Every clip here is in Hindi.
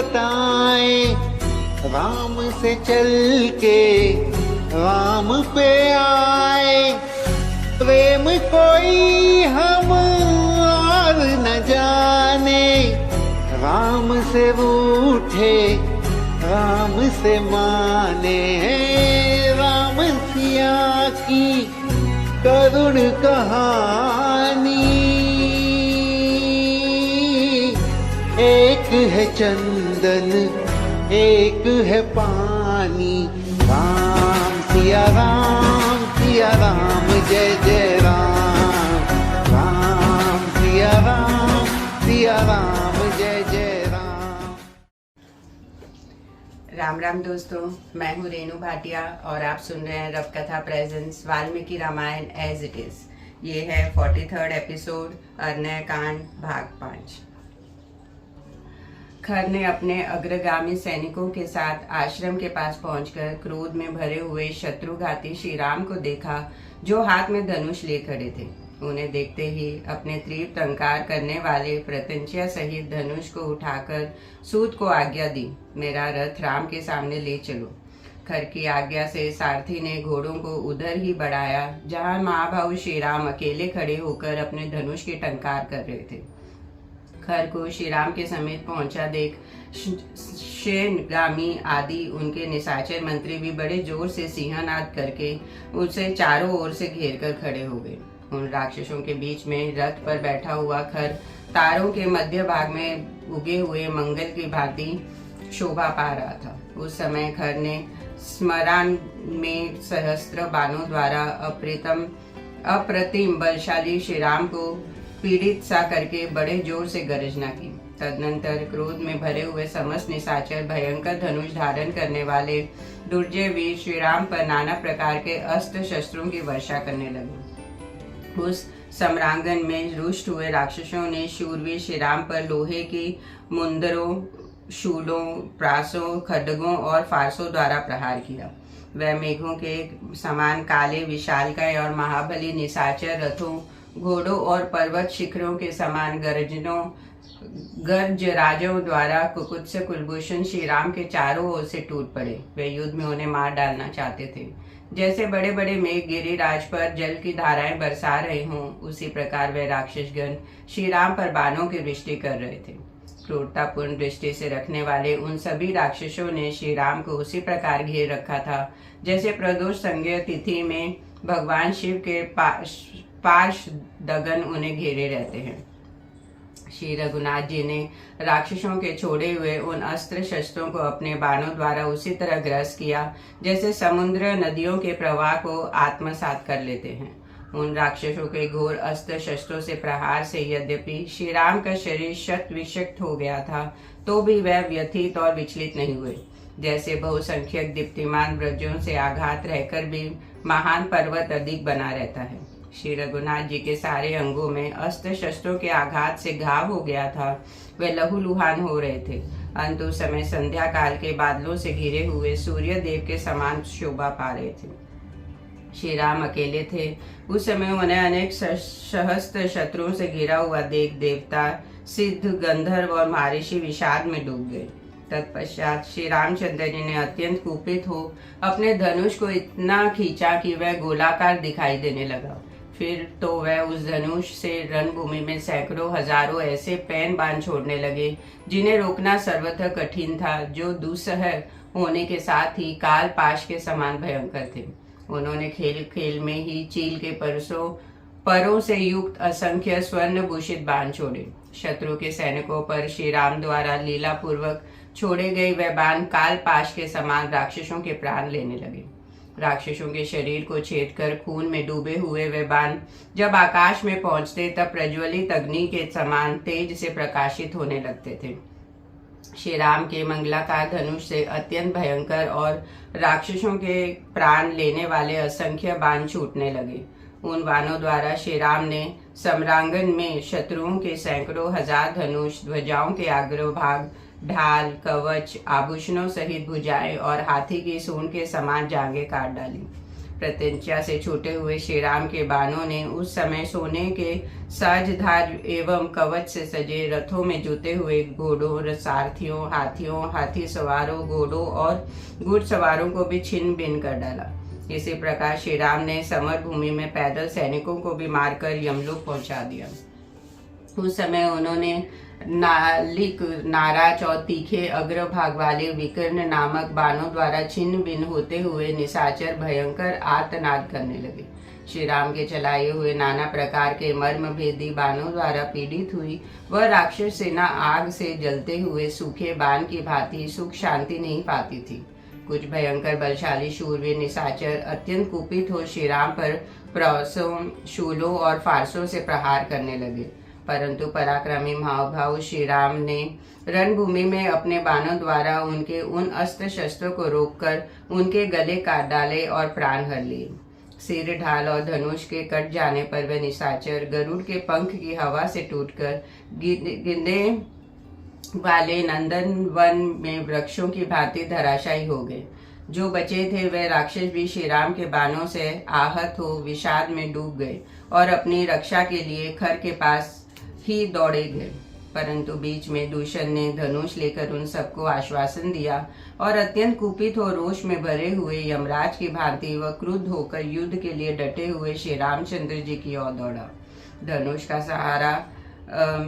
बताए, राम से चल के राम पे आए। प्रेम कोई हम और न जाने, राम से रूठे राम से माने। राम सिया की करुण कहानी, एक है चंदन एक है पानी। राम सिया राम जय जय राम। राम सिया राम जय जय राम। राम राम दोस्तों, मैं हूँ रेणु भाटिया और आप सुन रहे हैं रब कथा presents Valmiki Ramayana as it is. ये है 43rd एपिसोड, अरण्य कांड भाग 5। खर ने अपने अग्रगामी सैनिकों के साथ आश्रम के पास पहुंचकर क्रोध में भरे हुए शत्रुघाती श्री राम को देखा, जो हाथ में धनुष ले खड़े थे। उन्हें देखते ही अपने तीव्र टंकार करने वाले प्रत्यंचा सहित धनुष को उठाकर सूत को आज्ञा दी, मेरा रथ राम के सामने ले चलो। खर की आज्ञा से सारथी ने घोड़ों को उधर ही बढ़ाया जहां महाभाव श्री राम अकेले खड़े होकर अपने धनुष की टंकार कर रहे थे। खर को श्री राम के समीप पहुंचा देख शेनगामी आदि उनके निशाचर मंत्री भी बड़े जोर से सिंहनाद करके उसे चारों ओर से घेर कर खड़े हो गए। उन राक्षसों के बीच में रथ पर बैठा हुआ खर तारों के मध्य भाग में उगे हुए मंगल की भांति शोभा पा रहा था। उस समय खर ने स्मरण में सहस्त्र बाणों द्वारा अप्रतिम बलशाली श्री राम को पीड़ित सा करके बड़े जोर से गर्जना की। तदनंतर क्रोध में भरे हुए समस्त निशाचर भयंकर धनुष धारण करने वाले दुर्जय वीर श्री राम पर नाना प्रकार के अस्त्र शस्त्रों की वर्षा करने लगे। उस सम्रांगन में रुष्ट हुए राक्षसों ने शूरवीर श्री राम पर लोहे की मुंदरों, शूलों, प्रासों, खड्गों और फारसों द्वारा प्रहार किया। वह मेघों के समान काले विशालकाय और महाबली निशाचर रथों, घोड़ों और पर्वत शिखरों के समान गर्जराजों द्वारा कुकुत्स कुलभूषण श्री राम के चारों ओर से टूट पड़े। वे युद्ध में उन्हें मार डालना चाहते थे। जैसे बड़े बड़े मेघ गिरिराज पर जल की धाराएं बरसा रहे हों, उसी प्रकार वे राक्षसगण श्री राम पर बाणों की वृष्टि कर रहे थे। क्रूरतापूर्ण दृष्टि से रखने वाले उन सभी राक्षसों ने श्री राम को उसी प्रकार घेर रखा था जैसे प्रदोष संज्ञा तिथि में भगवान शिव के पार्षदगण उन्हें घेरे रहते हैं। श्री रघुनाथ जी ने राक्षसों के छोड़े हुए उन अस्त्र शस्त्रों को अपने बाणों द्वारा उसी तरह ग्रस्त किया जैसे समुद्र नदियों के प्रवाह को आत्मसात कर लेते हैं। उन राक्षसों के घोर अस्त्र शस्त्रों से प्रहार से यद्यपि श्री राम का शरीर शत विषक्त हो गया था, तो भी वह व्यथित और विचलित नहीं हुए। जैसे बहुसंख्यक दीप्तिमान वज्रों से आघात रहकर भी महान पर्वत अधिक बना रहता है। श्री रघुनाथ जी के सारे अंगों में अस्त्र शस्त्रों के आघात से घाव हो गया था। वे लहूलुहान हो रहे थे। अंत उस समय संध्या काल के बादलों से घिरे हुए सूर्य देव के समान शोभा पा रहे थे। श्री राम अकेले थे। उस समय उन्हें अनेक सहस्त्र शत्रुओं से घिरा हुआ देख देवता, सिद्ध, गंधर्व और महर्षि विषाद में डूब गए। तत्पश्चात श्री रामचंद्र जी ने अत्यंत कुपित हो अपने धनुष को इतना खींचा कि वह गोलाकार दिखाई देने लगा। फिर तो वह उस धनुष से रणभूमि में सैकड़ों हजारों ऐसे पैन बाण छोड़ने लगे जिन्हें रोकना सर्वथा कठिन था, जो दुस्सह होने के साथ ही काल पाश के समान भयंकर थे। उन्होंने खेल खेल में ही चील के परों से युक्त असंख्य स्वर्ण भूषित बाण छोड़े। शत्रु के सैनिकों पर श्री राम द्वारा लीला पूर्वक छोड़े गए वह बाण काल पाश के समान राक्षसों के प्राण लेने लगे। राक्षसों के शरीर को छेद कर खून में डूबे हुए वे बाण जब आकाश में पहुंचते तब प्रज्वलित अग्नि के समान तेज से प्रकाशित होने लगते थे। श्री राम के मंगलाकार धनुष से अत्यंत भयंकर और राक्षसों के प्राण लेने वाले असंख्य बाण छूटने लगे। उन बाणों द्वारा श्री राम ने सम्रांगन में शत्रुओं के सैकड़ों हजार धनुष, ध्वजाओं के अग्रभाग, ढाल, कवच, आभूषणों सहित भुजाएं और हाथी की सूंड के समान जांघें काट डाली। प्रत्यंचा से छूटे हुए श्री राम के बाणों ने उस समय सोने के साजधार एवं कवच से सजे रथों में जुते हुए घोड़ों, सारथियों, हाथियों, हाथी सवारों, घोड़ों और घुड़सवारों को भी छिन्न भिन्न कर डाला। इसी प्रकार श्री राम ने समर भूमि में पैदल सैनिकों को भी मारकर यमलोक पहुंचा दिया। उस समय उन्होंने नालिक, नाराज और तीखे अग्रभाग वाले विकर्ण नामक बाणों द्वारा छिन्न भिन्न होते हुए निशाचर भयंकर आर्तनाद करने लगे। श्री राम के चलाए हुए नाना प्रकार के मर्म भेदी बाणों द्वारा पीड़ित हुई वह राक्षस सेना आग से जलते हुए सूखे बाण की भांति सुख शांति नहीं पाती थी। कुछ भयंकर बलशाली शूरवीर निशाचर अत्यंत कुपित हो श्री राम पर प्रसों, शूलों और फारसों से प्रहार करने लगे, परंतु पराक्रमी महाभाव श्री राम ने रणभूमि में अपने बाणों द्वारा उनके उन अस्त्र शस्त्रों को रोककर उनके गले काट डाले और प्राण हर लिए। सिर, ढाल और धनुष के कट जाने पर वे निशाचर गरुड़ के पंख की हवा से टूटकर गिरने वाले नंदन वन में वृक्षों की भांति धराशायी हो गए। जो बचे थे वे राक्षस भी श्री राम के बाणों से आहत हो विषाद में डूब गए और अपनी रक्षा के लिए खर के पास ही दौड़े गए, परंतु बीच में दूषण ने धनुष लेकर उन सबको आश्वासन दिया और अत्यंत कुपित हो रोष में भरे हुए यमराज की भांति वह क्रुद्ध होकर युद्ध के लिए डटे हुए श्री रामचंद्र जी की ओर दौड़ा। धनुष का सहारा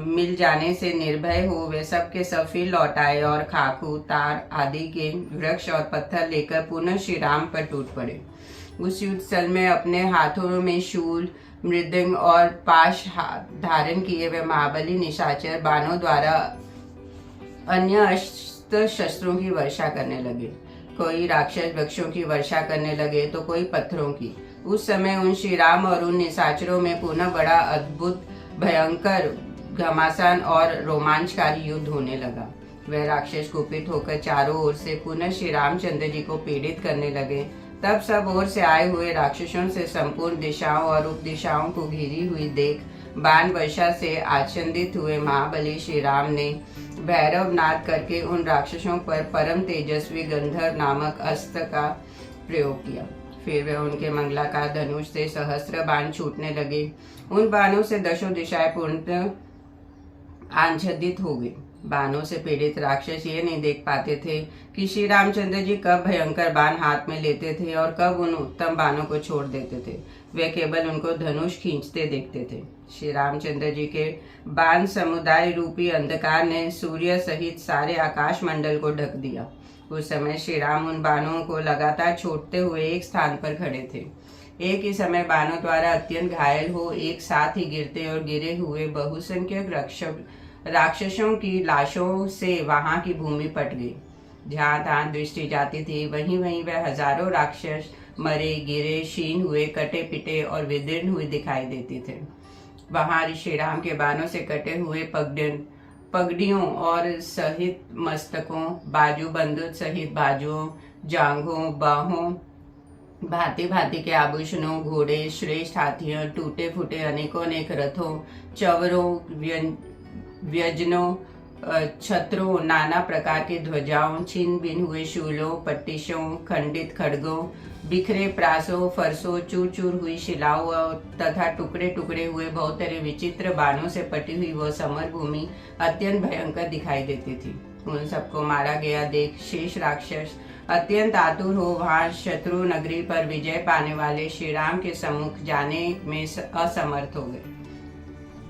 मिल जाने से निर्भय हो वे सब के सब फिर लौट आए और खाकू, तार आदि के वृक्ष और पत्थर लेकर पुनः श्री राम पर टूट पड़े। उस युद्ध स्थल में अपने हाथों में शूल, मृदंग और पाश धारण किए वे महाबली निशाचर बाणों द्वारा अन्य अस्त्र शस्त्रों की वर्षा करने लगे। कोई राक्षस वृक्षों की वर्षा करने लगे तो कोई पत्थरों की। उस समय उन श्री राम और उन निशाचरों में पुनः बड़ा अद्भुत, भयंकर, घमासान और रोमांचकारी युद्ध होने लगा। वह राक्षस कुपित होकर चारों ओर से पुनः श्री रामचंद्र जी को पीड़ित करने लगे। तब सब ओर से आए हुए राक्षसों से संपूर्ण दिशाओं और उप दिशाओं को घिरी हुई देख बाण वर्षा से आच्छादित हुए महाबली श्री राम ने भैरव नाद करके उन राक्षसों पर परम तेजस्वी गंधर्व नामक अस्त्र का प्रयोग किया। फिर वे उनके मंगलाकार धनुष से सहस्त्र बाण छूटने लगे। उन बाणों से दशों दिशाएं पूर्णतः आच्छादित हो गई। बाणों से पीड़ित राक्षस ये नहीं देख पाते थे कि श्री रामचंद्र जी कब भयंकर बाण हाथ में लेते थे और कब उन उत्तम बाणों को छोड़ देते थे। वे केवल उनको धनुष खींचते देखते थे। श्री रामचंद्र जी के बाण समुदाय रूपी अंधकार ने सूर्य सहित सारे आकाश मंडल को ढक दिया। उस समय श्री राम उन बाणों को लगातार छोड़ते हुए एक स्थान पर खड़े थे। एक ही समय बाणों द्वारा अत्यंत घायल हो एक साथ ही गिरते और गिरे हुए बहुसंख्यक राक्षसों की लाशों से वहां की भूमि पट गई। जहां तहां दृष्टि जाती थी वहीं वहीं वह हजारों राक्षस मरे, गिरे, क्षीण हुए, कटे पिटे और विदीर्ण हुए दिखाई देते थे। वहां श्री राम के बाणों से कटे हुए पगड़ियों और सहित मस्तकों, बाजू बंदूक सहित बाजुओं, जांघों, बाहों, भांति भांति के आभूषणों, घोड़े, श्रेष्ठ हाथियों, टूटे फूटे अनेकों अनेक रथों, चवरों, व्यजनों, छत्रों, नाना प्रकार की ध्वजाओं, छिन्न भिन्न हुए शूलों, पट्टिशों, खंडित खड्गों, बिखरे प्रासों, फरसों, चूर चूर हुई शिलाओं तथा टुकड़े टुकड़े हुए बहुत तरह विचित्र बाणों से पटी हुई वह समर भूमि अत्यंत भयंकर दिखाई देती थी। उन सबको मारा गया देख शेष राक्षस अत्यंत आतुर हो वहां शत्रु नगरी पर विजय पाने वाले श्री राम के सम्मुख जाने में असमर्थ हो गए।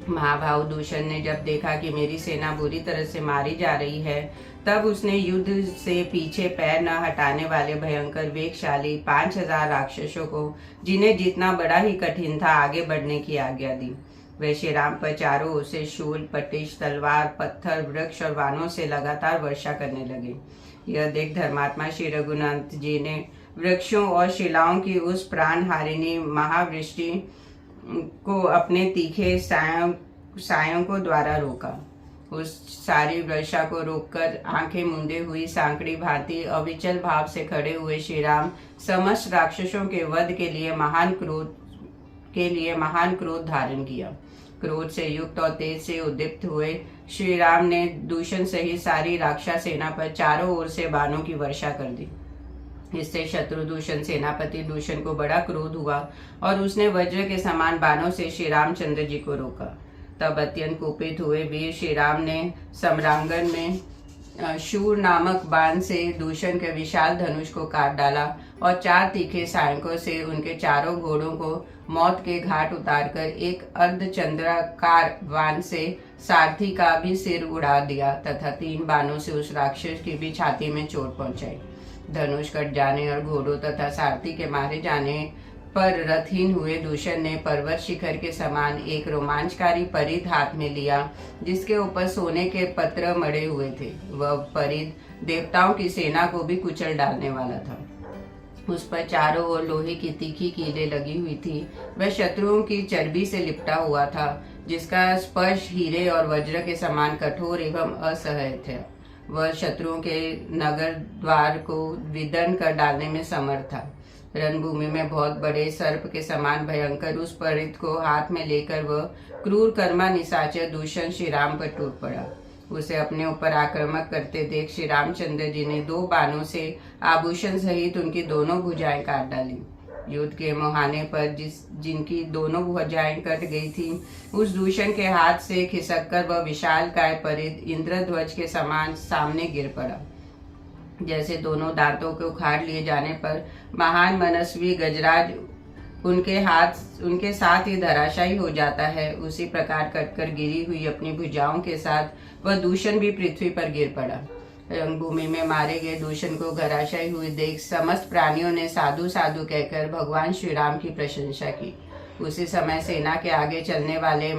महाभाव दूषण ने जब देखा कि मेरी सेना बुरी तरह से मारी जा रही है, तब उसने युद्ध से पीछे पैर न हटाने वाले भयंकर वेगशाली 5000 राक्षसों को, जिन्हें जीतना बड़ा ही कठिन था, आगे बढ़ने की आज्ञा दी। वे श्री राम पर चारों ओर से शूल, पट्टिश, तलवार, पत्थर, वृक्ष और बाणों से लगातार वर्षा करने लगे। यह देख धर्मात्मा श्री रघुनाथ जी ने वृक्षों और शिलाओं की उस प्राणहारिणी महावृष्टि को अपने तीखे सायों को द्वारा रोका। उस सारी वर्षा को रोककर आंखें मूंदे हुई सांकड़ी भांति अविचल भाव से खड़े हुए श्री राम समस्त राक्षसों के वध के लिए महान क्रोध धारण किया। क्रोध से युक्त और तेज से उद्दीप्त हुए श्री राम ने दूषण सहित सारी राक्षस सेना पर चारों ओर से बाणों की वर्षा कर दी। इससे शत्रु दूषण सेनापति दूषण को बड़ा क्रोध हुआ और उसने वज्र के समान बाणों से श्री रामचंद्र जी को रोका। तब अत्यंत कुपित हुए वीर श्री राम ने सम्रांगण में शूर नामक बाण से दूषण के विशाल धनुष को काट डाला और 4 तीखे सहायकों से उनके चारों घोड़ों को मौत के घाट उतारकर एक अर्धचंद्राकार बाण से सारथी का भी सिर उड़ा दिया तथा 3 बाणों से उस राक्षस की भी छाती में चोट पहुंचाई। धनुष कट जाने और घोड़ों तथा सारथी के मारे जाने पर रथहीन हुए दूषण ने पर्वत शिखर के समान एक रोमांचकारी परिध हाथ में लिया जिसके ऊपर सोने के पत्र मड़े हुए थे। वह परिध देवताओं की सेना को भी कुचल डालने वाला था। उस पर चारों ओर लोहे की तीखी कीलें लगी हुई थी। वह शत्रुओं की चर्बी से लिपटा हुआ था जिसका स्पर्श हीरे और वज्र के समान कठोर एवं असह्य था। वह शत्रुओं के नगर द्वार को विदन कर डालने में समर्थ था। रणभूमि में बहुत बड़े सर्प के समान भयंकर उस परिध को हाथ में लेकर वह क्रूर कर्मा निशाचर दूषण श्री राम पर टूट पड़ा। उसे अपने ऊपर आक्रमण करते देख श्री रामचंद्र जी ने 2 बाणों से आभूषण सहित उनकी दोनों भुजाएं काट डाली। युद्ध के मुहाने पर जिनकी दोनों भुजाएं कट गई थी उस दूषण के हाथ से खिसककर वह विशालकाय परिध इंद्रध्वज के समान सामने गिर पड़ा। जैसे दोनों दांतों को उखाड़ लिए जाने पर महान मनस्वी गजराज उनके साथ ही धराशायी हो जाता है, उसी प्रकार कटकर गिरी हुई अपनी भुजाओं के साथ वह दूषण भी पृथ्वी पर गिर पड़ा। रणभूमि में मारे गए दूषण को धराशायी हुए देख समस्त प्राणियों ने साधु साधु कहकर भगवान श्री राम की प्रशंसा की। उसी समय सेना के आगे चलने वाले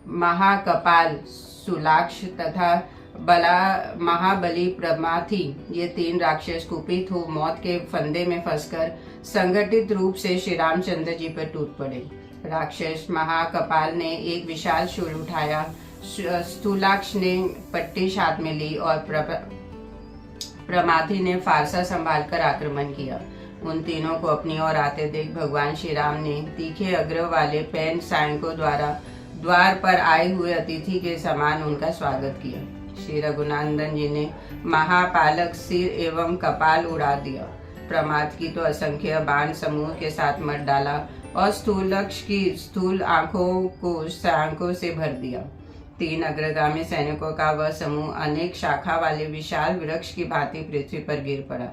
महाकपाल, सुलाक्ष तथा महाबली प्रमाथी ये 3 राक्षस कुपित हो मौत के फंदे में फंसकर संगठित रूप से श्री रामचंद्र जी पर टूट पड़े। राक्षस महाकपाल ने एक विशाल शूल उठाया, स्थूलाक्ष ने पट्टिश हाथ में ली और प्रमाथी ने फारसा संभालकर आक्रमण किया। उन तीनों को अपनी ओर आते देख भगवान श्री राम ने तीखे अग्र वाले पैन सैनिकों द्वारा द्वार पर आए हुए अतिथि के समान उनका स्वागत किया। श्री रघुनंदन जी ने महापालक सिर एवं कपाल उड़ा दिया। प्रमाद की तो असंख्य बाण समूह के साथ मर डाला और स्थूलक्ष की स्थूल आंखों को सांकों से भर दिया। 3 अग्रगामी सैनिकों का वह समूह अनेक शाखा वाले विशाल वृक्ष की भांति पृथ्वी पर गिर पड़ा।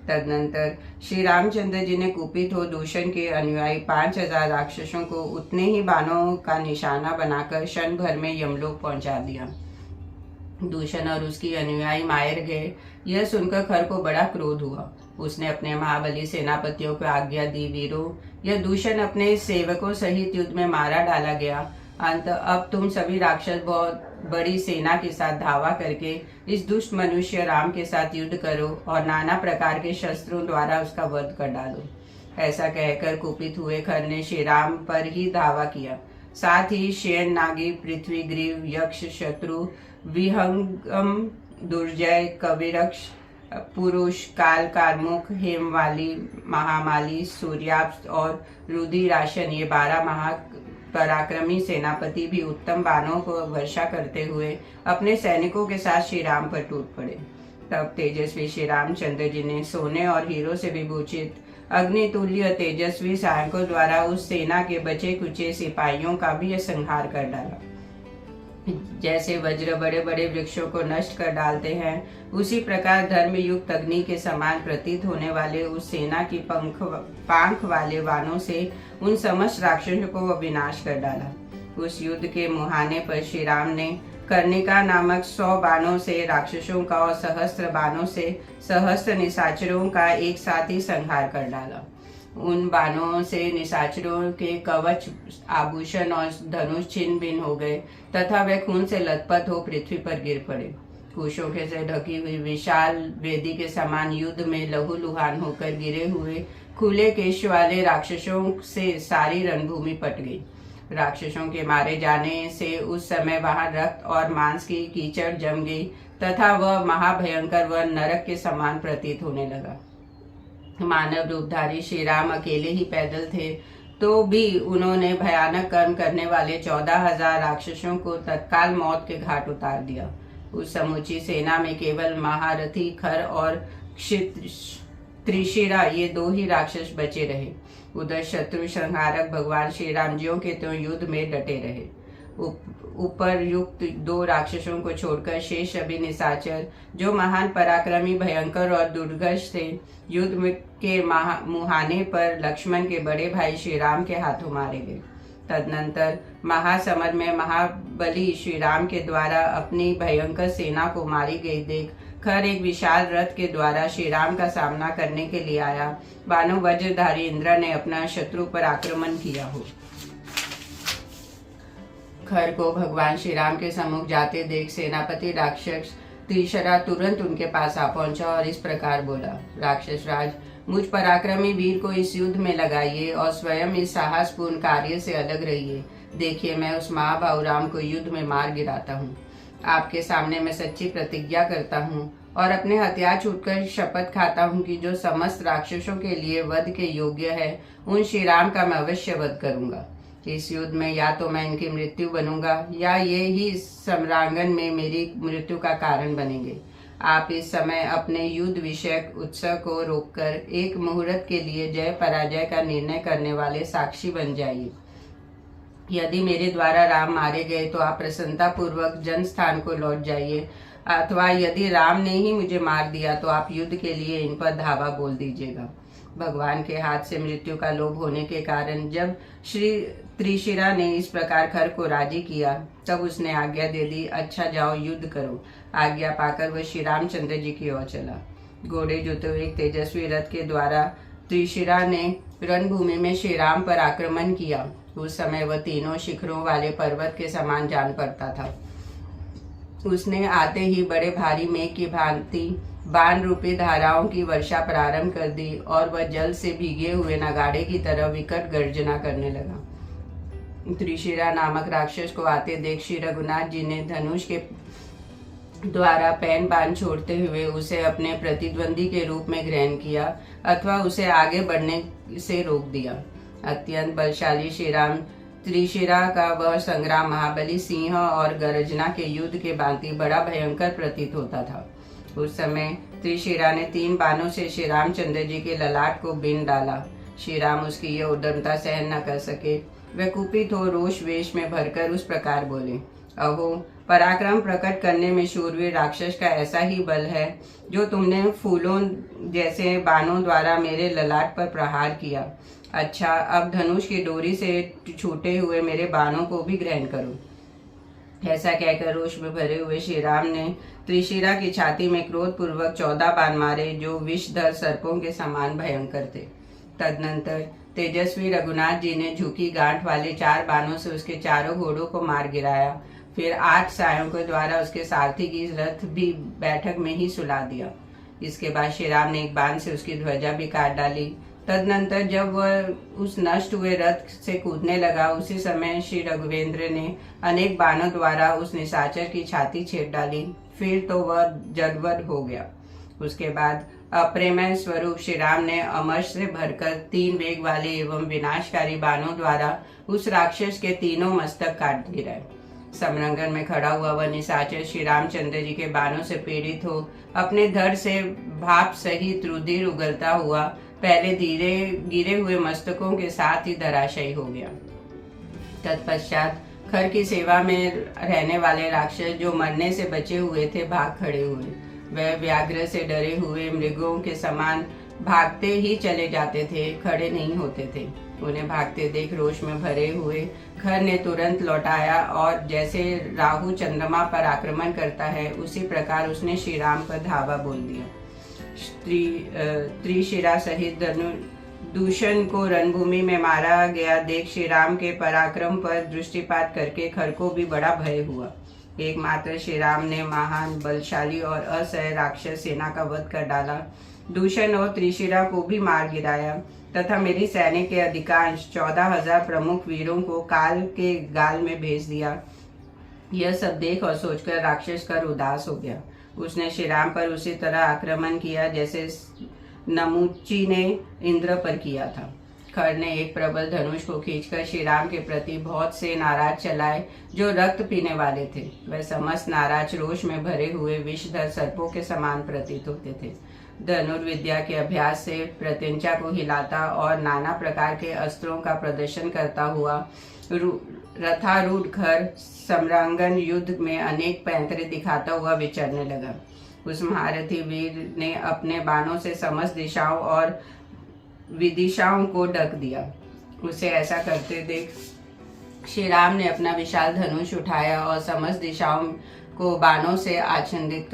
तदनंतर श्री रामचंद्र जी ने कुपित हो दूषण के अनुयायी 5000 राक्षसों को उतने ही बाणों का निशाना बनाकर क्षण भर में यमलोक पहुंचा दिया। दूषण और उसकी अनुयायी मारे गए, यह सुनकर खर को बड़ा क्रोध हुआ। उसने अपने महाबली सेनापतियों को आज्ञा दी, वीरों, यह दूषण अपने सेवकों सहित युद्ध में मारा डाला गया। अब तुम सभी राक्षस बहुत बड़ी सेना के साथ धावा करके इस दुष्ट मनुष्य राम के साथ युद्ध करो और नाना प्रकार के शस्त्रों द्वारा उसका वध कर डालो। ऐसा कहकर कुपित हुए खर ने श्री राम पर ही धावा किया। साथ ही शेर, नागी, पृथ्वी, ग्रीव, यक्ष, शत्रु, विहंगम, दुर्जय, कविरक्ष, पुरुष, काल, कार्मुक, हेमवाली, महामाली, सूर्याप्स और रुधिराशन ये 12 महापराक्रमी सेनापति भी उत्तम बाणों को वर्षा करते हुए अपने सैनिकों के साथ श्री राम पर टूट पड़े। तब तेजस्वी श्री रामचंद्र जी ने सोने और हीरो से विभूषित अग्नितुल्य तेजस्वी सहायकों द्वारा उस सेना के बचे कुचे सिपाहियों का भी संहार कर डाला। जैसे वज्र बड़े बड़े वृक्षों को नष्ट कर डालते हैं, उसी प्रकार धर्म युक्त अग्नि के समान प्रतीत होने वाले उस सेना की पांख वाले बाणों से उन समस्त राक्षसों को विनाश कर डाला। उस युद्ध के मुहाने पर श्री राम ने कर्णिका नामक 100 बाणों से राक्षसों का और सहस्त्र बाणों से सहस्त्र निशाचरों का एक साथ ही संहार कर डाला। उन बाणों से निशाचरों के कवच, आभूषण और धनुष छिन्न भिन्न हो गए तथा वे खून से लथपथ हो पृथ्वी पर गिर पड़े। कुशों से ढकी हुई विशाल वेदी के समान युद्ध में लहूलुहान होकर गिरे हुए खुले केश वाले राक्षसों से सारी रणभूमि पट गई। राक्षसों के मारे जाने से उस समय वहां रक्त और मांस की कीचड़ जम गई तथा वह महाभयंकर व नरक के समान प्रतीत होने लगा। मानव रूपधारी श्री राम अकेले ही पैदल थे, तो भी उन्होंने भयानक कर्म करने वाले 14,000 राक्षसों को तत्काल मौत के घाट उतार दिया। उस समूची सेना में केवल महारथी खर और त्रिशिरा ये 2 ही राक्षस बचे रहे। उधर शत्रु संहारक भगवान श्री राम ज्यों के त्यों युद्ध में डटे रहे। उपरयुक्त 2 राक्षसों को छोड़कर शेष सभी निशाचर जो महान पराक्रमी, भयंकर और दुर्गश थे, युद्ध के मुहाने पर लक्ष्मण के बड़े भाई श्री राम के हाथों मारे गए। तदनंतर महासमर में महाबली श्री राम के द्वारा अपनी भयंकर सेना को मारी गई देख खर एक विशाल रथ के द्वारा श्री राम का सामना करने के लिए आया, मानो वज्रधारी इंद्र ने अपना शत्रु पर आक्रमण किया हो। खर को भगवान श्री राम के सम्मुख जाते देख सेनापति राक्षस त्रिशरा तुरंत उनके पास आ पहुंचा और इस प्रकार बोला, राक्षस राज, मुझ पराक्रमी वीर को इस युद्ध में लगाइए और स्वयं इस साहसपूर्ण कार्य से अलग रहिए। देखिए, मैं उस महाभाव राम को युद्ध में मार गिराता हूँ। आपके सामने मैं सच्ची प्रतिज्ञा करता हूँ और अपने हथियार छूटकर शपथ खाता हूँ कि जो समस्त राक्षसों के लिए वध के योग्य है, उन श्री राम का मैं अवश्य वध करूंगा। इस युद्ध में या तो मैं इनकी मृत्यु बनूंगा या ये ही सम्रांगण में मेरी मृत्यु का कारण बनेंगे। आप इस समय अपने युद्ध विषयक उत्सव को रोककर एक मुहूर्त के लिए जय पराजय का निर्णय करने वाले साक्षी बन जाइए। यदि मेरे द्वारा राम मारे गए तो आप प्रसन्नता पूर्वक जन स्थान को लौट जाइए, अथवा यदि राम ने ही मुझे मार दिया तो आप युद्ध के लिए इन पर धावा बोल दीजिएगा। भगवान के हाथ से मृत्यु का लोभ होने के कारण जब श्री त्रिशिरा ने इस प्रकार खर को राजी किया, तब उसने आज्ञा दे दी, अच्छा जाओ युद्ध करो। आज्ञा पाकर वह श्री रामचंद्र जी की ओर चला। घोड़े जुते हुए एक तेजस्वी रथ के द्वारा त्रिशिरा ने रणभूमि में श्री राम पर आक्रमण किया। उस समय वह तीनों शिखरों वाले पर्वत के समान जान पड़ता था। उसने आते ही बड़े भारी मेघ की भांति बाण रूपी धाराओं की वर्षा प्रारंभ कर दी और वह जल से भीगे हुए नगाड़े की तरह विकट गर्जना करने लगा। त्रिशिरा नामक राक्षस को आते देख श्री रघुनाथ जी ने धनुष के द्वारा पैन बाण छोड़ते हुए उसे अपने प्रतिद्वंदी के रूप में ग्रहण किया अथवा उसे आगे बढ़ने से रोक दिया। अत्यंत बलशाली श्री राम त्रिशिरा का वह संग्राम महाबली सिंह और गर्जना के युद्ध के भांति बड़ा भयंकर प्रतीत होता था। उस समय त्रिशिरा ने 3 बाणों से श्री रामचंद्र जी के ललाट को बीन डाला। श्री राम उसकी यह उद्दमता सहन न कर सके। वे कुपित हो रोष वेश में भरकर उस प्रकार बोले, अहो, पराक्रम प्रकट करने में शूरवीर राक्षस का ऐसा ही बल है जो तुमने फूलों जैसे बाणों द्वारा मेरे ललाट पर प्रहार किया। अच्छा, अब धनुष की डोरी से छूटे हुए मेरे बाणों को भी ग्रहण करो। ऐसा कहकर रोष में भरे हुए श्री राम ने त्रिशिरा की छाती में क्रोध पूर्वक 14 बाण मारे, जो विषधर सर्पों के समान भयंकर थे। तदनंतर तेजस्वी रघुनाथ जी ने झुकी गांठ वाले 4 बाणों से उसके चारों घोड़ों को मार गिराया। फिर 8 सायों के द्वारा उसके सारथी की रथ भी बैठक में ही सुला दिया। इसके बाद श्री राम ने एक बाण से उसकी ध्वजा भी काट डाली। तदनंतर जब वह उस नष्ट हुए रथ से कूदने लगा, उसी समय श्री रघुवेंद्र ने अनेक बाणों द्वारा उस निशाचर की छाती छेद डाली। फिर तो वह जड़वद हो गया। उसके बाद अप्रेमय स्वरूप श्री राम ने अमर से भरकर 3 वेग वाले एवं विनाशकारी बाणों द्वारा उस राक्षस के तीनों मस्तक काट गिराए। समरंगन में खड़ा हुआ वह निशाचर श्री रामचंद्र जी के बाणों से पीड़ित हो अपने धड़ से भाप सहित रुधिर उगलता हुआ पहले धीरे गिरे हुए मस्तकों के साथ ही धराशायी हो गया। तत्पश्चात खर की सेवा में रहने वाले राक्षस जो मरने से बचे हुए थे भाग खड़े हुए। वह व्याघ्र से डरे हुए मृगों के समान भागते ही चले जाते थे, खड़े नहीं होते थे। उन्हें भागते देख रोष में भरे हुए खर ने तुरंत लौटाया और जैसे राहु चंद्रमा पर आक्रमण करता है, उसी प्रकार उसने श्री राम पर धावा बोल दिया। त्रिशिरा सहित दूषण को रणभूमि में मारा गया देख श्री राम के पराक्रम पर दृष्टिपात करके खर को भी बड़ा भय हुआ। एकमात्र श्री राम ने महान बलशाली और असह्य राक्षस सेना का वध कर डाला, दूषण और त्रिशिरा को भी मार गिराया तथा मेरी सैनिक के अधिकांश 14,000 प्रमुख वीरों को काल के गाल में भेज दिया। यह सब देख और सोचकर राक्षस कर उदास हो गया। उसने श्री राम पर उसी तरह आक्रमण किया जैसे नमुची ने इंद्र पर किया था। खर ने एक प्रबल धनुष को खींचकर श्री राम के प्रति बहुत से नाराज चलाए जो रक्त पीने वाले थे। वह समस्त नाराज रोष में भरे हुए विषधर सर्पों के समान प्रतीत होते थे। धनुर्विद्या के अभ्यास से प्रत्यंचा को हिलाता और नाना प्रकार के अस्त्रों का प्रदर्शन करता हुआ रथारूढ़ खर सम्रांगन युद्ध में अनेक पैंतरे दिखाता हुआ विचरने लगा। उस महारथी वीर ने अपने बाणों से समस्त दिशाओं और विदिशाओं को ढक दिया। उसे ऐसा करते देख श्री राम ने अपना विशाल धनुष उठाया और समस्त दिशाओं को बाणों से आच्छादित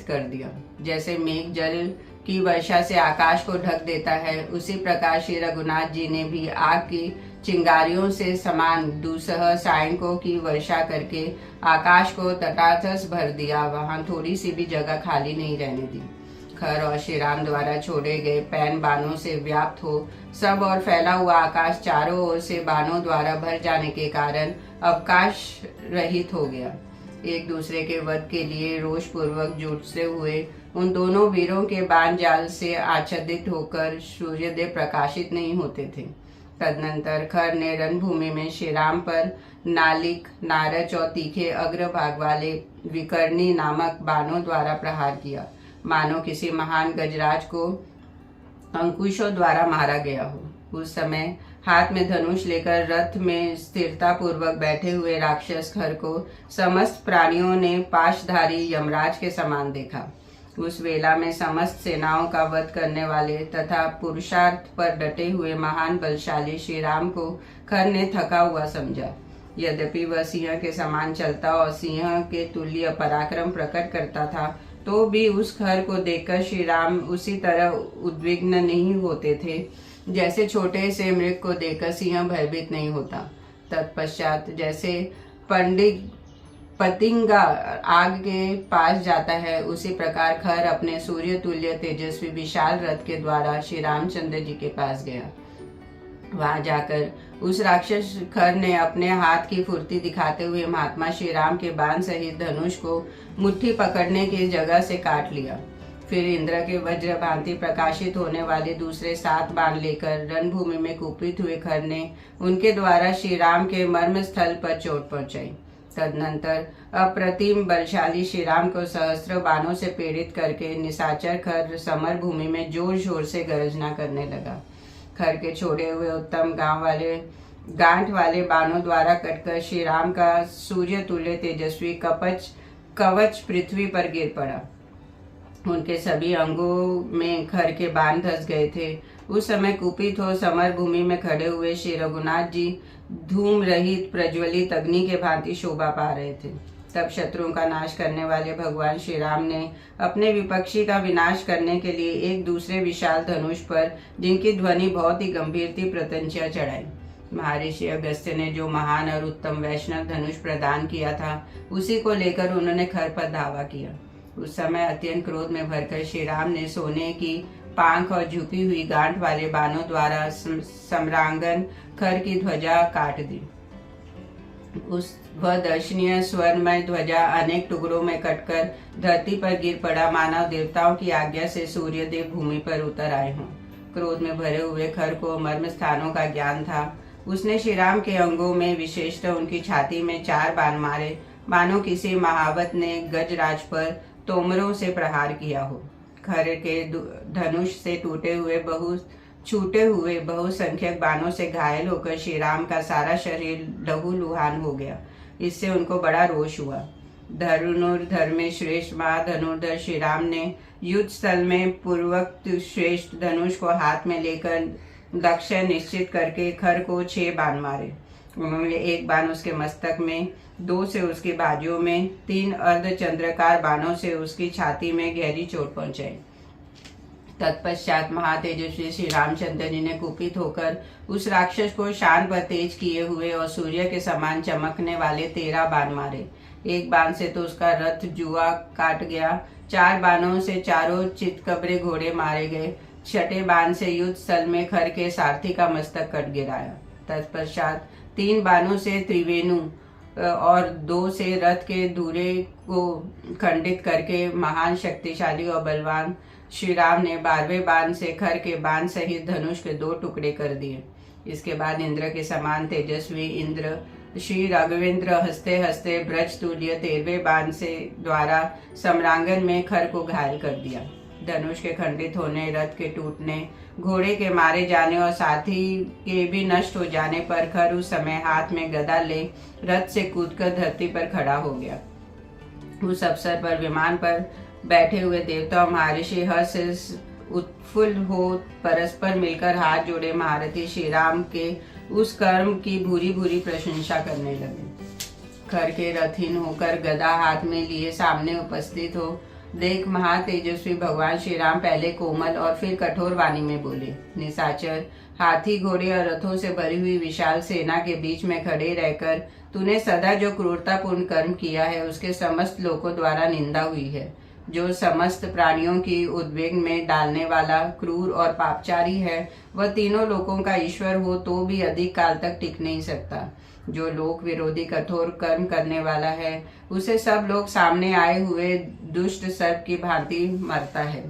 कर दिया। जैसे मेघ जल की वर्षा से आकाश को ढक देता है, उसी प्रकार श्री रघुनाथ जी ने भी आग की चिंगारियों से समान दूसह सायकों की वर्षा करके आकाश को तटाथस भर दिया। वहां थोड़ी सी भी जगह खाली नहीं रहने दी। खर और श्री राम द्वारा छोड़े गए पैन बाणों से व्याप्त हो सब और फैला हुआ आकाश चारों ओर से बाणों द्वारा भर जाने के कारण अवकाश रहित हो गया। एक दूसरे के वध के लिए रोष पूर्वक जुटते हुए उन दोनों वीरों के बाण जाल से आच्छादित होकर सूर्यदेव प्रकाशित नहीं होते थे। तदनंतर खर ने रणभूमि में श्री राम पर नालिक, नारच और तीखे अग्रभाग वाले विकर्णी नामक बाणों द्वारा प्रहार किया, मानो किसी महान गजराज को अंकुशों द्वारा मारा गया हो। उस समय हाथ में धनुष लेकर रथ में स्थिरता पूर्वक बैठे हुए राक्षस खर को समस्त प्राणियों ने पाशधारी यमराज के समान देखा। उस वेला में समस्त सेनाओं का वध करने वाले तथा पुरुषार्थ पर डटे हुए महान बलशाली श्री राम को खर ने थका हुआ समझा। यद्यपि वह सिंह के समान चलता और सिंह के तुल्य पराक्रम प्रकट करता था, तो भी उस खर को देखकर श्री राम उसी तरह उद्विग्न नहीं होते थे जैसे छोटे से मृग को देखकर सिंह भयभीत नहीं होता। तत्पश्चात जैसे पतिंगा आग के पास जाता है, उसी प्रकार खर अपने सूर्य तुल्य तेजस्वी विशाल रथ के द्वारा श्री रामचंद्र जी के पास गया। वहां जाकर उस राक्षस खर ने अपने हाथ की फुर्ती दिखाते हुए महात्मा श्री राम के बाण सहित धनुष को मुट्ठी पकड़ने की जगह से काट लिया। फिर इंद्र के वज्र भांति प्रकाशित होने वाले दूसरे 7 बाण लेकर रणभूमि में कुपित हुए खर ने उनके द्वारा श्री राम के मर्म स्थल पर चोट पहुंचाई। तदनंतर अप्रतिम बलशाली श्री राम को सहस्त्र बाणों से पीड़ित करके निशाचर खर समर भूमि में जोर शोर से गरजना करने लगा। खर के छोड़े हुए उत्तम गांठ वाले बाणों द्वारा कटकर श्री राम का सूर्य तुल्य तेजस्वी कवच पृथ्वी पर गिर पड़ा। उनके सभी अंगों में खर के बाण धस गए थे। उस समय कुपित हो समर भूमि में खड़े हुए श्री रघुनाथ जी धूम रहित प्रज्वलित अग्नि के भांति शोभा पा रहे थे। तब शत्रुओं का नाश करने वाले भगवान श्री राम ने अपने विपक्षी का विनाश करने के लिए एक दूसरे विशाल धनुष पर, जिनकी ध्वनि बहुत ही गंभीर थी, प्रत्यंचा चढ़ाई। महर्षि अगस्त्य ने जो महान और उत्तम वैष्णव धनुष प्रदान किया था, उसी को लेकर उन्होंने खर पर धावा किया। उस समय अत्यंत क्रोध में भरकर श्री राम ने सोने की पांख और झुकी हुई गांठ वाले बाणों द्वारा सम्रांगन खर की ध्वजा काट दी। उस वह दर्शनीय स्वर्णमय ध्वजा अनेक टुकड़ों में कटकर धरती पर गिर पड़ा, मानव देवताओं की आज्ञा से सूर्यदेव भूमि पर उतर आए हों। क्रोध में भरे हुए खर को मर्म स्थानों का ज्ञान था। उसने श्री राम के अंगों में, विशेषतः उनकी छाती में 4 बाण मारे, मानो किसी महावत ने गजराज पर तोमरों से प्रहार किया हो। खर के धनुष से छूटे हुए बहुसंख्यक बाणों से घायल होकर श्री राम का सारा शरीर लहूलुहान हो गया। इससे उनको बड़ा रोष हुआ। धनुर्धर में श्रेष्ठ महाधनुर्धर श्री राम ने युद्ध स्थल में पूर्वोक्त श्रेष्ठ धनुष को हाथ में लेकर लक्ष्य निश्चित करके खर को 6 बाण मारे। उन्होंने 1 बाण उसके मस्तक में, 2 से उसकी बाजुओं में, 3 अर्धचंद्राकार बाणों से उसकी छाती में गहरी चोट पहुंचाई। तत्पश्चात महातेजस्वी श्री रामचंद्र जी ने कुपित होकर उस राक्षस को शान पर तेज किए हुए और सूर्य के समान चमकने वाले 13 बाण मारे। 1 बाण से तो उसका रथ जुआ काट गया, 4 बाणों से चारों चितकबरे घोड़े मारे गए, 6ठे बाण से युद्ध स्थल में खर के सारथी का मस्तक कट गिराया। तत्पश्चात 3 बाणों से त्रिवेणु और 2 से रथ के धुरे को खंडित करके महान शक्तिशाली और बलवान श्री राम ने 12वें बाण से खर के बाण सहित धनुष के 2 टुकड़े कर दिए। इसके बाद इंद्र के समान तेजस्वी इंद्र श्री राघवेंद्र हंसते हंसते ब्रज तुल्य 13वें बाण से द्वारा सम्रांगन में खर को घायल कर दिया। धनुष के खंडित होने, रथ के टूटने, घोड़े के मारे जाने और साथी के भी नष्ट हो जाने पर खर उस समय हाथ में गदा ले रथ से कूदकर धरती पर खड़ा हो गया। उस अवसर पर विमान पर बैठे हुए देवता और महर्षि हर्ष से उत्फुल्ल हो परस्पर मिलकर हाथ जोड़े महारथी श्री राम के उस कर्म की भूरी भूरी प्रशंसा करने लगे। खर के रथहीन होकर गदा हाथ में लिए सामने उपस्थित हो देख महातेजस्वी भगवान श्री राम पहले कोमल और फिर कठोर वाणी में बोले, निशाचर, हाथी, घोड़े और रथों से भरी हुई विशाल सेना के बीच में खड़े रहकर तूने सदा जो क्रूरतापूर्ण कर्म किया है उसके समस्त लोगों द्वारा निंदा हुई है। जो समस्त प्राणियों की उद्वेग में डालने वाला क्रूर और पापचारी है वह तीनों लोकों का ईश्वर हो तो भी अधिक काल तक टिक नहीं सकता। जो लोक विरोधी कठोर कर्म करने वाला है उसे सब लोग सामने आए हुए दुष्ट सर्प की भांति मरता है।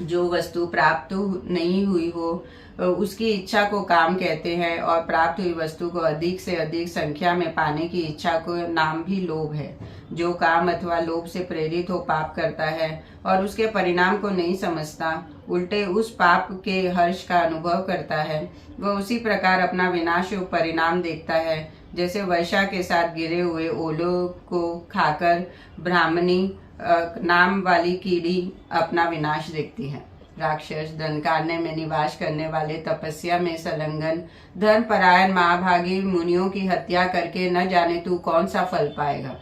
जो वस्तु प्राप्त नहीं हुई हो उसकी इच्छा को काम कहते हैं और प्राप्त हुई वस्तु को अधिक से अधिक संख्या में पाने की इच्छा को नाम भी लोभ है। जो काम अथवा लोभ से प्रेरित हो पाप करता है और उसके परिणाम को नहीं समझता, उल्टे उस पाप के हर्ष का अनुभव करता है, वह उसी प्रकार अपना विनाश परिणाम देखता है जैसे वर्षा के साथ गिरे हुए ओलों को खाकर ब्राह्मणी नाम वाली कीड़ी अपना विनाश देखती है। राक्षस, धनकारण्य में निवास करने वाले, तपस्या में संलग्न, धर्मपरायण महाभागी मुनियों की हत्या करके न जाने तू कौन सा फल पाएगा।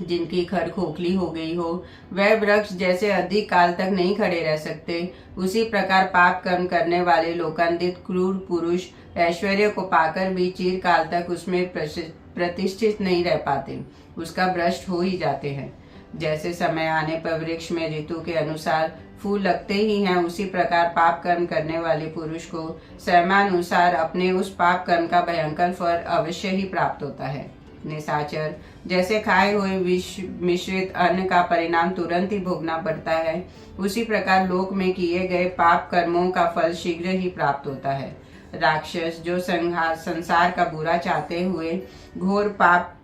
जिनकी खर खोखली हो गई हो वह वृक्ष जैसे अधिक काल तक नहीं खड़े रह सकते, उसी प्रकार पाप कर्म करने वाले लोकान्वित क्रूर पुरुष ऐश्वर्य को पाकर भी चिरकाल तक उसमें प्रतिष्ठित नहीं रह पाते, उसका भ्रष्ट हो ही जाते हैं। जैसे समय आने पर वृक्ष में ऋतु के अनुसार फूल लगते ही हैं, उसी प्रकार पाप कर्म करने वाले पुरुष को समयानुसार अपने उस पाप कर्म का भयंकर फल अवश्य ही प्राप्त होता है। निशाचर, जैसे खाए हुए विष मिश्रित अन्न का परिणाम तुरंत ही भोगना पड़ता है, उसी प्रकार लोक में किए गए पाप कर्मों का फल शीघ्र ही प्राप्त होता है। राक्षस, जो संसार का बुरा चाहते हुए घोर पाप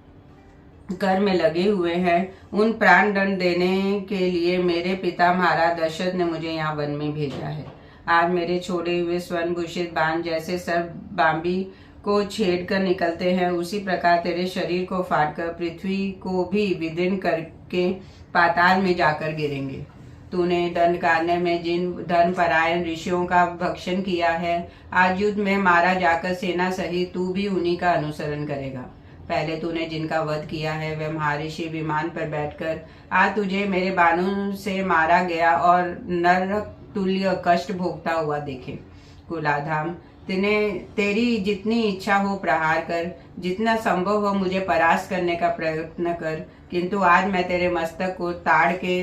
कर में लगे हुए हैं, उन प्राण दंड देने के लिए मेरे पिता महाराज दशरथ ने मुझे यहाँ वन में भेजा है। आज मेरे छोड़े हुए स्वर्ण भूषित बाण जैसे सर्प बांबी को छेड़ कर निकलते हैं, उसी प्रकार तेरे शरीर को फाड़कर पृथ्वी को भी विदीर्ण करके पाताल में जाकर गिरेंगे। तूने दंडकारण्य में जिन धर्मपरायण ऋषियों का भक्षण किया है, आज युद्ध में मारा जाकर सेना सहित तू भी उन्हीं का अनुसरण करेगा। पहले तूने जिनका वध किया है वे महर्षि विमान पर बैठकर आज तुझे मेरे बाणों से मारा गया और नरक तुल्य कष्ट भोगता हुआ देखे। कुलाधाम, तेरी जितनी इच्छा हो प्रहार कर, जितना संभव हो मुझे परास्त करने का प्रयत्न कर, किंतु आज मैं तेरे मस्तक को ताड़ के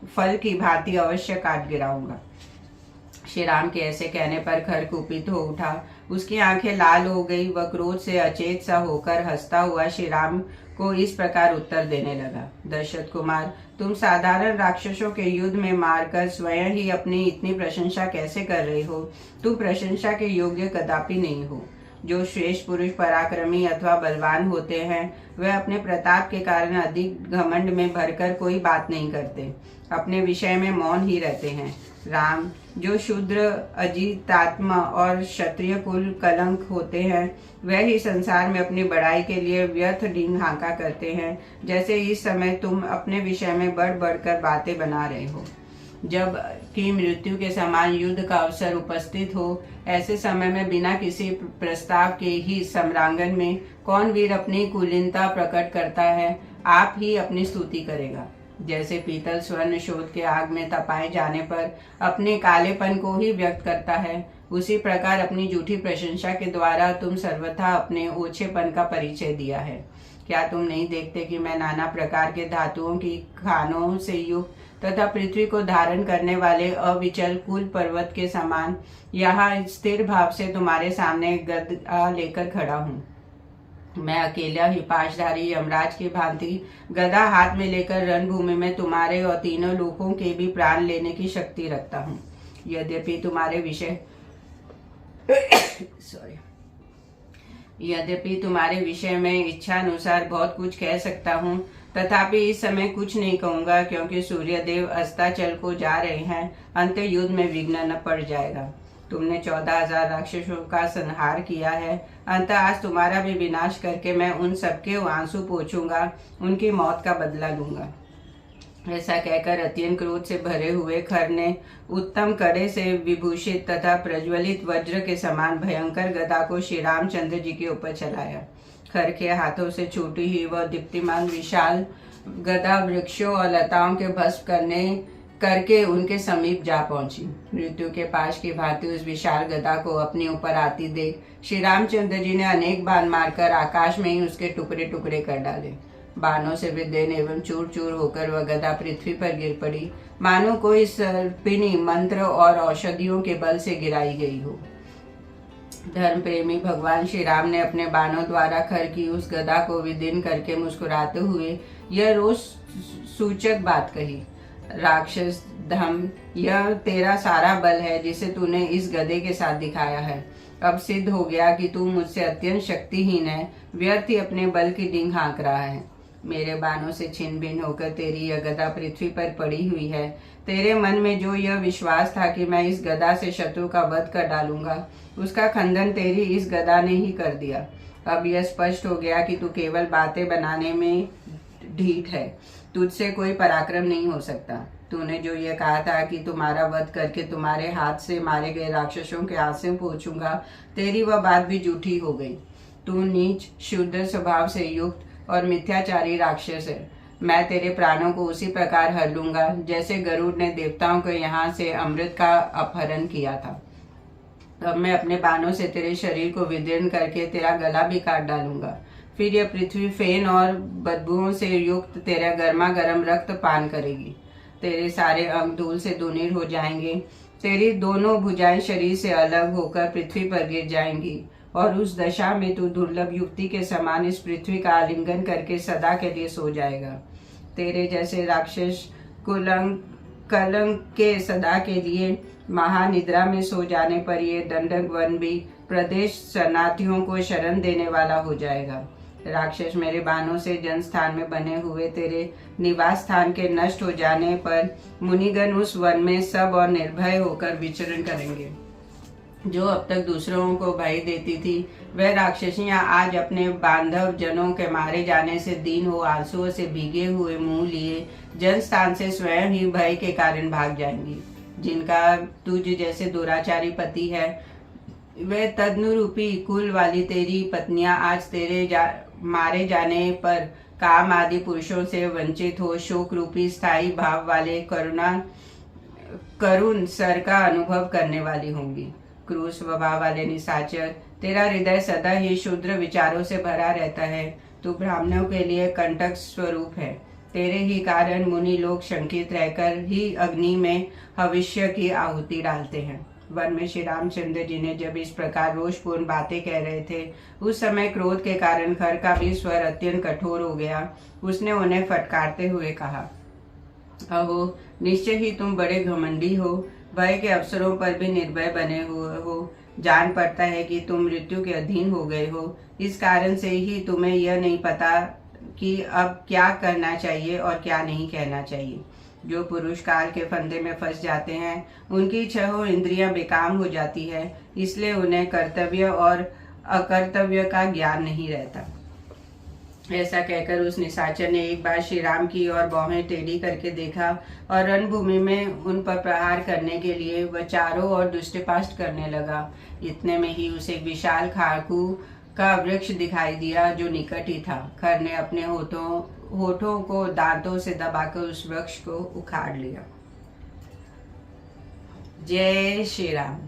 फल की भांति अवश्य काट गिराऊंगा। श्री राम के ऐसे कहने पर खर कुपित हो उठा, उसकी आंखें लाल हो गई। वह क्रोध से अचेत सा होकर हंसता हुआ श्री राम को इस प्रकार उत्तर देने लगा, दशरथ कुमार, तुम साधारण राक्षसों के युद्ध में मारकर स्वयं ही अपनी इतनी प्रशंसा कैसे कर रहे हो? तुम प्रशंसा के योग्य कदापि नहीं हो। जो श्रेष्ठ पुरुष पराक्रमी अथवा बलवान होते हैं वह अपने प्रताप के कारण अधिक घमंड में भरकर कोई बात नहीं करते, अपने विषय में मौन ही रहते हैं। राम, जो शूद्र अजितात्मा और क्षत्रिय कुल कलंक होते हैं वह ही संसार में अपनी बड़ाई के लिए व्यर्थ डींग हाँका करते हैं, जैसे इस समय तुम अपने विषय में बढ़ बढ़कर बातें बना रहे हो। जब कि मृत्यु के समान युद्ध का अवसर उपस्थित हो, ऐसे समय में बिना किसी प्रस्ताव के ही सम्रांगन में कौन वीर अपनी कुलीनता प्रकट करता है? आप ही अपनी स्तुति करेगा। जैसे पीतल स्वर्ण शोध के आग में तपाए जाने पर अपने कालेपन को ही व्यक्त करता है, उसी प्रकार अपनी झूठी प्रशंसा के द्वारा तुम सर्वथा अपने ओछेपन का परिचय दिया है। क्या तुम नहीं देखते कि मैं नाना प्रकार के धातुओं की खानों से युक्त तथा पृथ्वी को धारण करने वाले अविचल कुल पर्वत के समान यहाँ स्थिर भाव से तुम्हारे सामने गदा लेकर खड़ा हूँ। मैं अकेला ही पाशधारी यमराज की भांति गदा हाथ में लेकर रणभूमि में तुम्हारे और तीनों लोगों के भी प्राण लेने की शक्ति रखता हूँ। यद्यपि तुम्हारे विषय यद्यपि तुम्हारे विषय में इच्छा अनुसार बहुत कुछ कह सकता हूँ, तथापि इस समय कुछ नहीं कहूंगा, क्योंकि सूर्यदेव अस्ताचल को जा रहे हैं। अंत युद्ध में विघ्न न पड़ जाएगा। तुमने 14,000 राक्षसों का संहार किया है, अंत आज तुम्हारा भी विनाश करके मैं उन सबके आंसू पोंछूंगा, उनकी मौत का बदला लूंगा। ऐसा कहकर अत्यंत क्रोध से भरे हुए खर ने उत्तम कड़े से विभूषित तथा प्रज्वलित वज्र के समान भयंकर गदा को श्री रामचंद्र जी के ऊपर चलाया। खर के हाथों से छूटी हुई वह दीप्तिमान विशाल गदा वृक्षों और लताओं के भस्म करके उनके समीप जा पहुंची। मृत्यु के पाश की भांति उस विशाल गदा को अपने ऊपर आती देख श्री रामचंद्र जी ने अनेक बाण मारकर आकाश में ही उसके टुकड़े टुकड़े कर डाले। बाणों से विदीर्ण एवं चूर चूर होकर वह गदा पृथ्वी पर गिर पड़ी, मानो कोई सर्पिणी मंत्र और औषधियों के बल से गिराई गई हो। धर्म प्रेमी भगवान श्री राम ने अपने बाणों द्वारा खर की उस गदा को विदीर्ण करके मुस्कुराते हुए यह रोष सूचक बात कही, राक्षस धम, यह तेरा सारा बल है जिसे तूने इस गधे के साथ दिखाया है। अब सिद्ध हो गया कि तू मुझसे अत्यंत शक्तिहीन है, व्यर्थ ही अपने बल की डींग हाँक रहा है। मेरे बाणों से छिन्न भिन्न होकर तेरी यह गदा पृथ्वी पर पड़ी हुई है। तेरे मन में जो यह विश्वास था कि मैं इस गदा से शत्रु का वध कर डालूंगा, उसका खंडन तेरी इस गदा ने ही कर दिया। अब यह स्पष्ट हो गया कि तू केवल बातें बनाने में ढीठ है, तुझसे कोई पराक्रम नहीं हो सकता। तूने जो यह कहा था कि तुम्हारा वध करके तुम्हारे हाथ से मारे गए राक्षसों के आंसू पोंछूंगा, तेरी वह बात भी झूठी हो गई। तू नीच शुद्ध स्वभाव से युक्त और मिथ्याचारी राक्षस है। मैं तेरे प्राणों को उसी प्रकार हर लूंगा जैसे गरुड़ ने देवताओं को यहाँ से अमृत का अपहरण किया था। अब मैं अपने बाणों से तेरे शरीर को विदीर्ण करके तेरा गला भी काट डालूंगा। फिर यह पृथ्वी फेन और बदबुओं से युक्त तेरा गर्मा गर्म रक्त पान करेगी। तेरे सारे अंग धूल से धूमिल हो जाएंगे। तेरी दोनों भुजाएं शरीर से अलग होकर पृथ्वी पर गिर जाएंगी और उस दशा में तू दुर्लभ युक्ति के समान इस पृथ्वी का आलिंगन करके सदा के लिए सो जाएगा। तेरे जैसे राक्षस कलंक के सदा के लिए महानिद्रा में सो जाने पर ये दंडक वन भी प्रदेश शरणार्थियों को शरण देने वाला हो जाएगा। राक्षस मेरे बाणों से जनस्थान में बने हुए तेरे निवास स्थान के नष्ट हो जाने पर मुनिगण उस वन में सब और निर्भय होकर विचरण करेंगे। जो अब तक दूसरों को भय देती थी, वह राक्षसियां आज अपने बांधव जनों के मारे जाने से दीन हो आंसुओं से भीगे हुए मुंह लिए जनस्थान से स्वयं ही भय के कारण भाग जाएंगी। जिनका तुझ जैसे दुराचारी पति है, वह तदनुरूपी कुल वाली तेरी पत्नियां आज तेरे मारे जाने पर काम आदि पुरुषों से वंचित हो शोक रूपी स्थायी भाव वाले करुण सर का अनुभव करने वाली होंगी। क्रूर स्वभाव वाले निशाचर, तेरा हृदय सदा ही शूद्र विचारों से भरा रहता है। तू ब्राह्मणों के लिए कंटक स्वरूप है। तेरे ही कारण मुनि लोग शंकित रहकर ही अग्नि में भविष्य की आहुति डालते हैं। वन में श्री रामचंद्र जी ने जब इस प्रकार रोषपूर्ण बातें कह रहे थे, उस समय क्रोध के कारण खर का भी स्वर अत्यंत कठोर हो गया। उसने उन्हें फटकारते हुए कहा, अहो, निश्चय ही तुम बड़े घमंडी हो, भय के अवसरों पर भी निर्भय बने हुए हो। जान पड़ता है कि तुम मृत्यु के अधीन हो गए हो। इस कारण से ही तुम्हें यह नहीं पता कि अब क्या करना चाहिए और क्या नहीं कहना चाहिए। जो पुरुष काल के फंदे में फंस जाते हैं, उनकी छहों इंद्रियां बेकाम हो जाती है, इसलिए उन्हें कर्तव्य और अकर्तव्य का ज्ञान नहीं रहता। ऐसा कहकर उस निशाचर ने एक बार श्री राम की ओर बाहें टेढ़ी करके देखा और रणभूमि में उन पर प्रहार करने के लिए वह चारों ओर दुष्टपाष्ट करने लगा। इतने में ही उसे विशाल खाकू का वृक्ष दिखाई दिया जो निकट ही था। खर ने अपने होठों को दांतों से दबाकर उस वृक्ष को उखाड़ लिया। जय श्री राम।